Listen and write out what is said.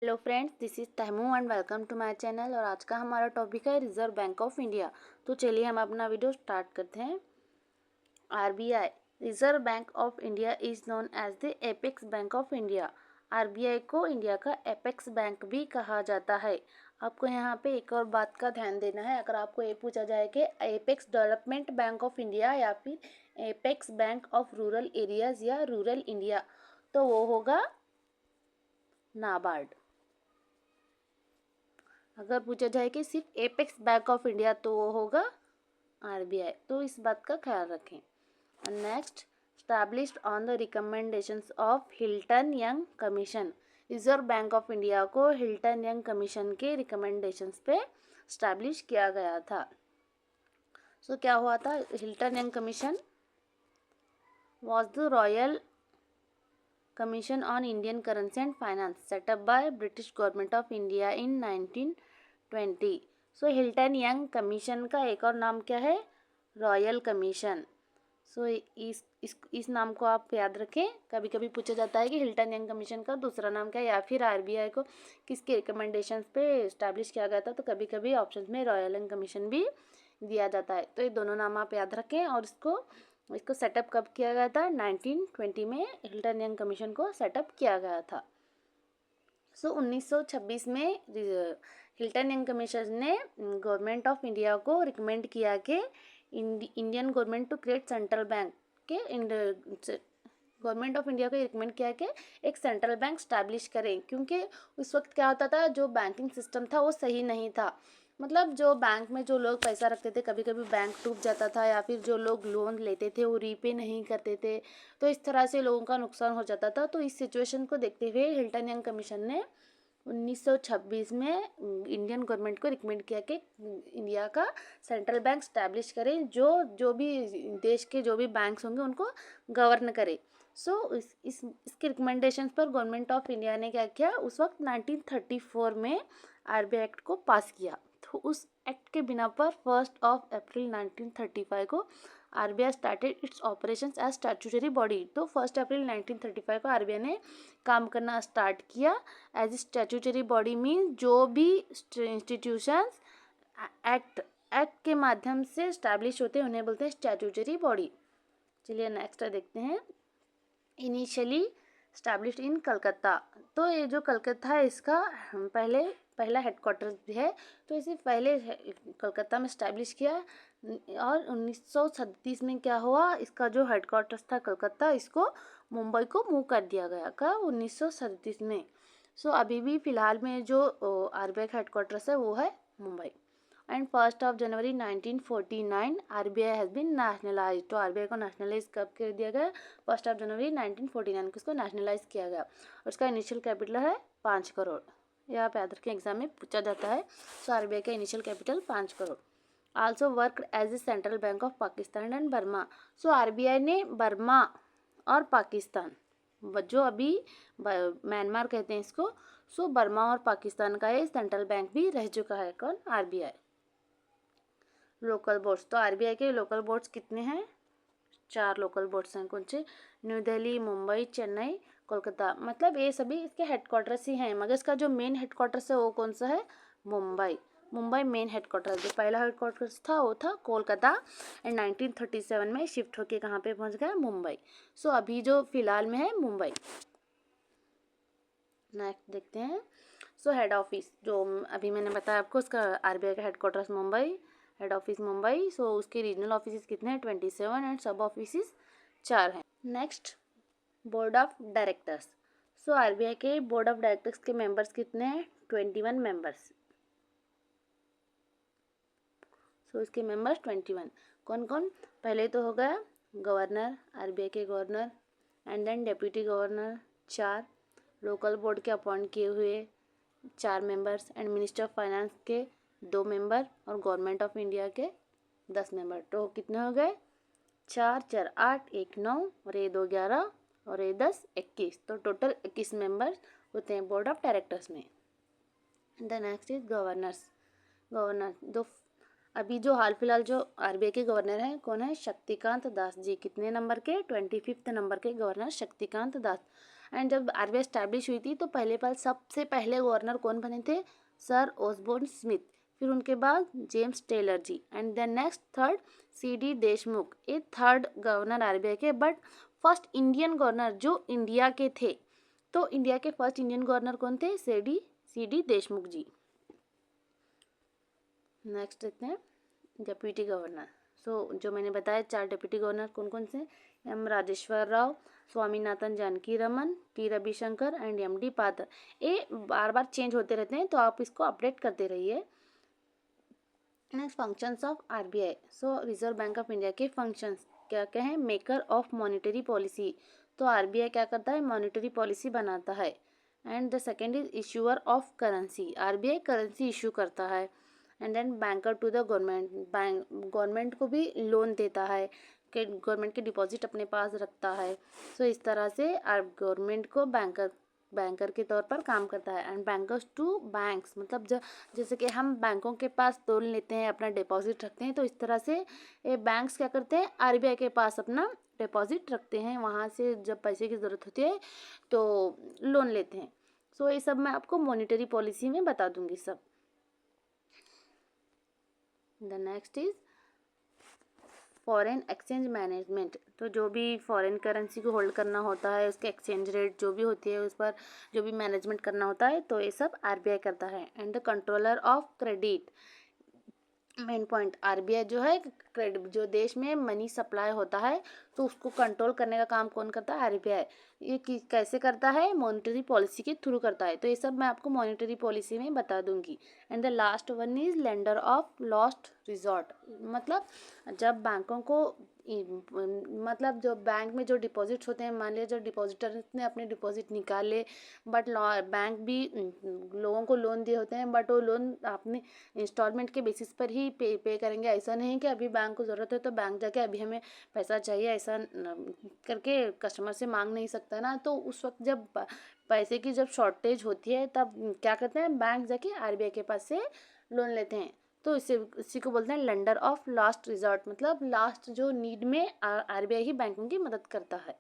Hello friends, this is Tahmu and welcome to my channel. और आज का हमारा टॉपिक है रिजर्व बैंक ऑफ इंडिया। तो चलिए हम अपना वीडियो स्टार्ट करते हैं। RBI, reserve bank of India is known as the apex bank of India. RBI को इंडिया का एपेक्स बैंक भी कहा जाता है। आपको यहाँ पे एक और बात का ध्यान देना है। अगर आपको ये पूछा जाए कि apex development bank of India या फिर apex bank of rural areas या रूरल इंडिया, तो वो होगा नाबार्ड। अगर पूछा जाए कि सिर्फ एपेक्स बैंक ऑफ इंडिया, तो वो होगा आरबीआई। तो इस बात का ख्याल रखें। Next, established on the recommendations of Hilton Young commission. Reserve bank of India को हिल्टन यंग कमीशन के रिकमेंडेशंस पे स्टैब्लिश किया गया था। सो क्या हुआ था? Hilton Young commission was the royal commission on Indian currency and finance set up by British government of India in 1920। So Hilton Young commission का एक और नाम क्या है? Royal commission. सो इस नाम को आप याद रखें। कभी कभी पूछा जाता है कि हिल्टन यंग कमीशन का दूसरा नाम क्या है, या फिर आरबीआई को किसके रिकमेंडेशंस पे इस्टेब्लिश किया गया था। तो कभी कभी ऑप्शन में रॉयल यंग कमीशन भी दिया जाता है। तो ये दोनों नाम आप याद रखें। और इसको सेटअप कब किया गया था? 1920 में हिल्टन यंग कमीशन को सेटअप किया गया था। सो 1926 में हिल्टन यंग कमीशन ने गवर्नमेंट ऑफ इंडिया को रिकमेंड किया कि Indian government to create central bank के गवर्नमेंट ऑफ इंडिया को रिकमेंड किया कि एक सेंट्रल बैंक स्टैब्लिश करें, क्योंकि उस वक्त क्या होता था, जो बैंकिंग सिस्टम था वो सही नहीं था। मतलब जो बैंक में जो लोग पैसा रखते थे, कभी कभी बैंक डूब जाता था, या फिर जो लोग लोन लेते थे वो रीपे नहीं करते थे। तो इस तरह से लोगों का नुकसान हो जाता था। तो इस सिचुएशन को देखते हुए हिल्टन यंग कमीशन ने 1926 में इंडियन गवर्नमेंट को रिकमेंड किया कि इंडिया का सेंट्रल बैंक स्टैब्लिश करें, जो जो भी देश के जो भी बैंक्स होंगे उनको गवर्न करे। सो इसके रिकमेंडेशन पर गवर्नमेंट ऑफ इंडिया ने क्या किया, उस वक्त 1934 में आरबीआई एक्ट को पास किया। तो उस एक्ट के बिना पर 1 अप्रैल 1935 को RBI started its operations as statutory body. तो 1 अप्रैल 1935 को आरबीआई ने काम करना स्टार्ट किया एज स्टैट्यूटरी बॉडी। मीन जो भी इंस्टीट्यूशंस एक्ट के माध्यम से स्टैब्लिश होते हैं उन्हें बोलते हैं स्टैट्यूटरी बॉडी। चलिए नेक्स्ट देखते हैं। इनिशियली स्टैब्लिश्ड इन कलकत्ता। तो ये जो कलकत्ता है इसका पहला हेडक्वार्टर्स भी है। तो इसे पहले कलकत्ता में स्टैब्लिश किया। और 1937 में क्या हुआ, इसका जो हेडक्वार्टर्स था कलकत्ता, इसको मुंबई को मूव कर दिया गया। कब? 1937 में। सो अभी भी फ़िलहाल में जो आरबीआई का हेडक्वार्टर्स है वो है Mumbai. And 1 January 1949 RBI has been nationalise. तो आरबीआई को नेशनलाइज कब कर दिया गया? 1 जनवरी 1949 को इसको नेशनलाइज किया गया। और इसका इनिशियल कैपिटल है 5 करोड़। यह आप याद रखें, एग्जाम में पूछा जाता है। सो आरबीआई का initial capital 5 crore. Also work as a central bank of Pakistan and Burma. So RBI ने बर्मा और पाकिस्तान, जो अभी म्यांमार कहते हैं इसको, सो बर्मा और पाकिस्तान का ये सेंट्रल बैंक भी रह चुका है। कौन? आरबीआई। लोकल बोर्ड्स, तो आरबीआई के लोकल बोर्ड्स कितने हैं? 4 लोकल बोर्ड्स हैं। कौन से? न्यू दिल्ली, मुंबई, चेन्नई, कोलकाता। मतलब ये सभी इसके हेडक्वार्टर्स ही हैं, मगर इसका जो मेन हेडक्वार्टर्स है वो कौन सा है? मुंबई। Mumbai main headquarter. जो पहला हेडक्वार्टर्स था वो था कोलकाता। एंड 1937 में शिफ्ट होके कहाँ पे पहुँच गया? मुंबई। सो अभी जो फिलहाल में है मुंबई। नेक्स्ट देखते हैं। सो हेड ऑफिस, जो अभी मैंने बताया आपको, उसका आरबीआई का headquarters Mumbai, head office Mumbai. So उसके रीजनल ऑफिस कितने हैं? 27 एंड सब ऑफिस 4 हैं। Next, board of directors. So RBI के बोर्ड ऑफ डायरेक्टर्स के मेंबर्स कितने हैं? 21 मेंबर्स। सो इसके मेंबर्स 21। कौन कौन? पहले तो हो गया गवर्नर, आरबीआई के governor, and then deputy governor 4, local board के अपॉइंट किए हुए 4 members, and minister of finance के 2 मेंबर, और गवर्नमेंट ऑफ इंडिया के 10 मेंबर। तो कितने हो गए? 4 4 8 1 9 और ये 2 11 और ये 10 21। तो टोटल 21 मेंबर्स होते हैं बोर्ड ऑफ डायरेक्टर्स में। The next is governors. Governor दो अभी जो हाल फिलहाल जो आरबीआई के गवर्नर हैं, कौन है? शक्तिकांत दास जी। कितने नंबर के? 25 नंबर के गवर्नर शक्तिकांत दास। एंड जब आरबीआई स्टैब्लिश हुई थी तो सबसे पहले गवर्नर कौन बने थे? Sir Osborne Smith. फिर उनके बाद James Taylor ji, and then next third C D. Deshmukh. ये थर्ड गवर्नर आरबीआई के, बट फर्स्ट इंडियन गवर्नर जो इंडिया के थे, तो इंडिया के फर्स्ट इंडियन गवर्नर कौन थे? सी.डी. देशमुख जी। नेक्स्ट देखते हैं डिप्यूटी गवर्नर। जो मैंने बताया 4 डिप्यूटी गवर्नर कौन कौन से? M Rajeshwar Rao, Swaminathan Janaki Raman, T Ravishankar and M D. Patra. ये बार बार चेंज होते रहते हैं, तो आप इसको अपडेट करते रहिए। Next functions of RBI. Reserve bank of India के फंक्शंस क्या क्या हैं? Maker of monetary policy. तो आरबीआई क्या करता है? मॉनेटरी पॉलिसी बनाता है। And the second is issuer of currency. RBI currency issue करता है। And then banker to the government. Government को भी लोन देता है, कि गवर्नमेंट के डिपॉजिट अपने पास रखता है। इस तरह से गवर्नमेंट को बैंकर के तौर पर काम करता है। एंड बैंकर्स टू बैंक्स, मतलब जैसे कि हम बैंकों के पास लोन लेते हैं, अपना डिपॉजिट रखते हैं, तो इस तरह से ये बैंक्स क्या करते हैं? आरबीआई के पास अपना डिपॉजिट रखते हैं, वहाँ से जब पैसे की ज़रूरत होती है तो लोन लेते हैं। ये सब मैं आपको मॉनेटरी पॉलिसी में बता दूंगी सब। The next is foreign exchange management. तो जो भी फॉरेन करेंसी को होल्ड करना होता है, उसके एक्सचेंज रेट जो भी होती है, उस पर जो भी मैनेजमेंट करना होता है, तो ये सब आरबीआई करता है। And the controller of credit. Main point, RBI जो है क्रेडिट, जो देश में मनी सप्लाई होता है तो उसको कंट्रोल करने का काम कौन करता है? आरबीआई। ये कैसे करता है? मॉनेटरी पॉलिसी के थ्रू करता है। तो ये सब मैं आपको मॉनेटरी पॉलिसी में बता दूंगी। And the last one is lender of last resort. मतलब जब बैंकों को मतलब जो बैंक में जो डिपॉजिट्स होते हैं, मान लिया जो डिपॉजिटर ने अपने डिपॉजिट निकाले, बट बैंक भी लोगों को लोन दिए होते हैं, बट वो लोन अपने इंस्टॉलमेंट के बेसिस पर ही पे करेंगे। ऐसा नहीं कि अभी बैंक को ज़रूरत है तो बैंक जाके अभी हमें पैसा चाहिए ऐसा करके कस्टमर से मांग नहीं सकता ना। तो उस वक्त जब पैसे की जब शॉर्टेज होती है, तब क्या करते हैं? बैंक जाके आरबीआई के पास से लोन लेते हैं। तो इसी को बोलते हैं लेंडर ऑफ लास्ट रिजॉर्ट, मतलब लास्ट जो नीड में आरबीआई ही बैंकों की मदद करता है।